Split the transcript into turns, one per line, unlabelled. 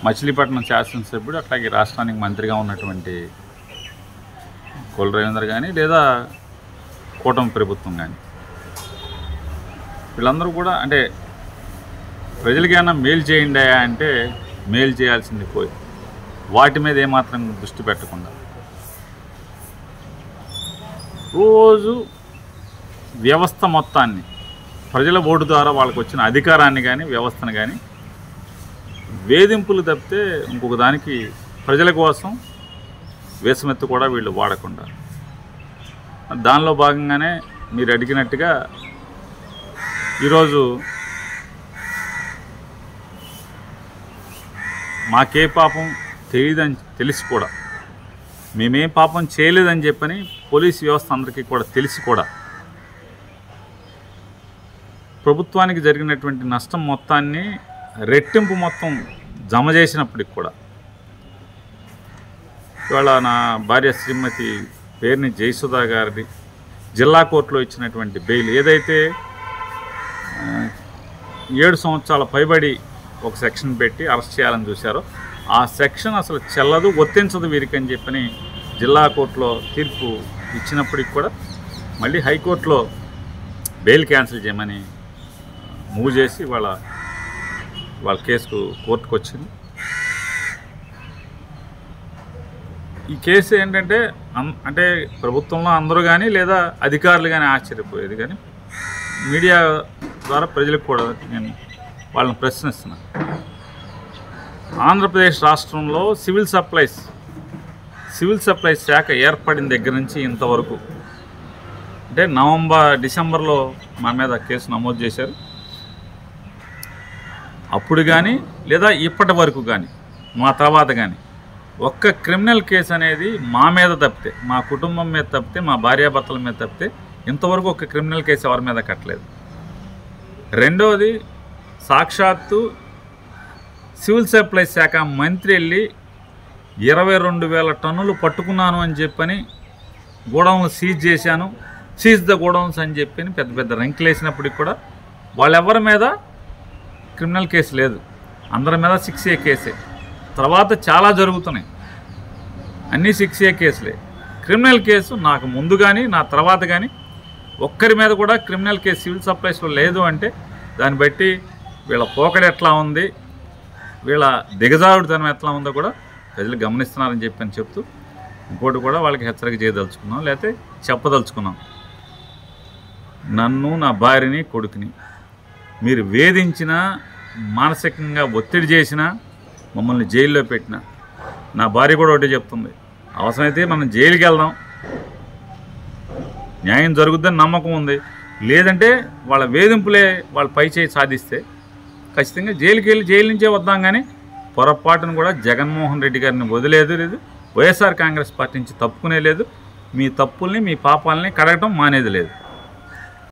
మచిలీపట్నం శాసనసభ్యుడు, అట్లాగే రాష్ట్రానికి మంత్రిగా ఉన్నటువంటి కొల్లు రవీంద్ర కానీ లేదా కూటమి ప్రభుత్వం కానీ వీళ్ళందరూ కూడా అంటే ప్రజలకైనా మేలు చేయండి అంటే మేలు చేయాల్సింది పోయి వాటి మీద ఏమాత్రం దృష్టి పెట్టకుండా రోజు వ్యవస్థ మొత్తాన్ని ప్రజల ఓటు ద్వారా వాళ్ళకు వచ్చిన అధికారాన్ని కానీ వ్యవస్థను కానీ వేధింపులు తప్పితే ఇంకొక దానికి ప్రజల కోసం వేసమెత్తు కూడా వీళ్ళు వాడకుండా దానిలో భాగంగానే మీరు అడిగినట్టుగా ఈరోజు మాకే పాపం తెలియదని తెలిసి కూడా మేమేం పాపం చేయలేదని చెప్పని పోలీసు వ్యవస్థ అందరికీ కూడా తెలిసి కూడా ప్రభుత్వానికి జరిగినటువంటి నష్టం మొత్తాన్ని రెట్టింపు మొత్తం జమ చేసినప్పటికి కూడా ఇవాళ నా భార్య శ్రీమతి పేరుని జయసుధా గారిది జిల్లా కోర్టులో ఇచ్చినటువంటి బెయిల్ ఏదైతే 7 సంవత్సరాల పైబడి ఒక సెక్షన్ పెట్టి అరెస్ట్ చేయాలని చూశారో ఆ సెక్షన్ అసలు చెల్లదు, వర్తించదు వీరికి అని చెప్పని జిల్లా కోర్టులో తీర్పు ఇచ్చినప్పటికి కూడా మళ్ళీ హైకోర్టులో బెయిల్ క్యాన్సిల్ చేయమని మూవ్ చేసి వాళ్ళ కేసుకు కోర్టుకు వచ్చింది. ఈ కేసు ఏంటంటే అంటే ప్రభుత్వంలో అందరూ కానీ లేదా అధికారులు కానీ ఆశ్చర్యపోయేది, కానీ మీడియా ద్వారా ప్రజలకు కూడా నేను వాళ్ళని ప్రశ్నిస్తున్నాను. ఆంధ్రప్రదేశ్ రాష్ట్రంలో సివిల్ సప్లైస్ శాఖ ఏర్పడిన దగ్గర నుంచి ఇంతవరకు అంటే డిసెంబర్లో మా మీద కేసు నమోదు చేశారు. అప్పుడు కానీ లేదా ఇప్పటి వరకు కానీ మా తర్వాత కానీ ఒక్క క్రిమినల్ కేసు అనేది మా మీద తప్పితే, మా కుటుంబం మీద తప్పితే, మా భార్యాభర్తల మీద తప్పితే ఇంతవరకు ఒక క్రిమినల్ కేసు ఎవరి మీద కట్టలేదు. రెండవది, సాక్షాత్తు సివిల్ సప్లైస్ శాఖ మంత్రి వెళ్ళి 22,000 టన్నులు పట్టుకున్నాను అని చెప్పని గోడౌన్లు సీజ్ ద గోడౌన్స్ అని చెప్పి పెద్ద పెద్ద రంకులు వేసినప్పటికి కూడా వాళ్ళెవరి మీద క్రిమినల్ కేసు లేదు. అందరి మీద 6A కేసే. తర్వాత చాలా జరుగుతున్నాయి, అన్నీ 6A కేసులే. క్రిమినల్ కేసు నాకు ముందు కానీ నా తర్వాత కానీ ఒక్కరి మీద కూడా క్రిమినల్ కేసు సివిల్ సప్లైస్లో లేదు అంటే దాన్ని బట్టి వీళ్ళ పోకడ ఎట్లా ఉంది, వీళ్ళ దిగజారుడుతనం ఎట్లా ఉందో కూడా ప్రజలు గమనిస్తున్నారని చెప్తూ ఇంకోటి కూడా వాళ్ళకి హెచ్చరిక చేయదలుచుకున్నాం, లేకపోతే చెప్పదలుచుకున్నాం. నన్ను, నా భార్యని, కొడుకుని మీరు వేధించినా, మానసికంగా ఒత్తిడి చేసినా, మమ్మల్ని జైల్లో పెట్టినా, నా భార్య కూడా ఒకటే చెప్తుంది, అవసరమైతే మనం జైలుకి వెళ్దాం, న్యాయం జరుగుద్దని నమ్మకం ఉంది, లేదంటే వాళ్ళ వేధింపులే వాళ్ళ పై చేయి సాధిస్తే ఖచ్చితంగా జైలు నుంచే వద్దాం. కానీ పొరపాటును కూడా జగన్మోహన్ రెడ్డి గారిని వదిలేదు, వైఎస్ఆర్ కాంగ్రెస్ పార్టీ నుంచి తప్పుకునే లేదు, మీ తప్పుల్ని మీ పాపాలని కడగటం మానేది లేదు.